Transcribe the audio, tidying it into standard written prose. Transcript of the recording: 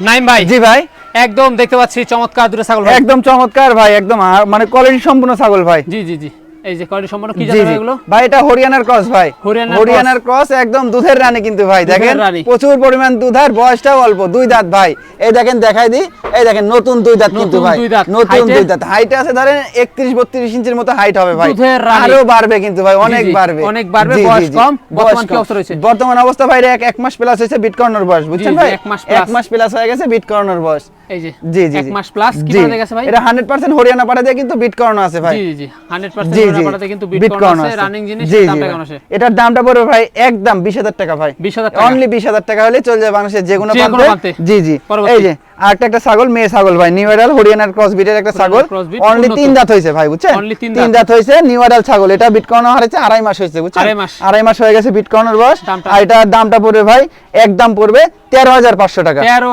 নাইম ভাই। জি ভাই, একদম দেখতে পাচ্ছি চমৎকার দুটো ছাগল ভাই। একদম চমৎকার ভাই, একদম মানে কোয়ালিটি সম্পূর্ণ ছাগল ভাই। জি জি জি, এই যে কোয়ালিটি সম্পন্ন কি জি জানেন জি এগুলো? ভাই, এটা হরিয়ানার ক্রস ভাই, হরিয়ানার হরিয়ানার ক্রস, একদম দুধের রানী কিন্তু ভাই। দুধের দেখেন রানী। প্রচুর পরিমাণ দুধ, আর বয়সটাও অল্প, 2 দাঁত ভাই। এই দেখেন, দেখাই দিই, এই দেখেন নতুন 2 দাঁত কিন্তু নতুন ভাই, 2 দাঁত। নতুন হাইটে? 2 দাঁত। হাইট আছে ধরেন 31-32 ইঞ্চির মতো হাইট হবে ভাই, দুধের রানী। আরো বাড়বে কিন্তু ভাই, অনেক জি, জি, বাড়বে, অনেক বাড়বে, জি, বয়স জি, জি। কম। বর্তমান বয়স কি কম। অবস্থা রয়েছে? বর্তমান অবস্থা ভাই এক মাস প্লাস হয়েছে বিট করানোর বয়স, বুঝছেন জি, ভাই? 1 মাস প্লাস। 1 মাস প্লাস হয়ে গেছে বিট করানোর বয়স। এই যে জি জি 1 জি। মাস প্লাস কি জি। পাঠা গেছে ভাই? এটা 100% হরিয়ানা পাঠা দিয়ে কিন্তু বিট করানো আছে ভাই। জি জি 100% জি হরিয়ানা জি পাঠাতে কিন্তু বিট বিট করানো করানো আছে, আছে। রানিং জিনিস। জি জি দামটা ভাই। কেমন আছে? এটার দামটা পড়বে ভাই একদম 20,000 টাকা ভাই। 20,000 টাকা। অনলি 20,000 টাকা হলে চলে যাবে বাংলাদেশের যে কোনো যে কোনো প্রান্তে। প্রান্তে। জি জি। পরবর্তী। এই যে আরেকটা একটা ছাগল, মেয়ে ছাগল ভাই, নিউ এডাল হরিয়ানার ক্রস বিটের একটা ছাগল, crossbreed, অনলি উন্নত। 3 দাঁত হয়েছে ভাই, বুঝছেন? Only 3 3 দাঁত হয়েছে, নিউ এডাল ছাগল। এটা বিট করানো হয়েছে 2.5 মাস হয়েছে, বুঝছেন? 2.5 মাস। 2.5 মাস হয়ে গেছে বিট করানোর বয়স। দামটা? আর এটার দামটা পড়বে ভাই, একদম পড়বে 13,500 টাকা। 13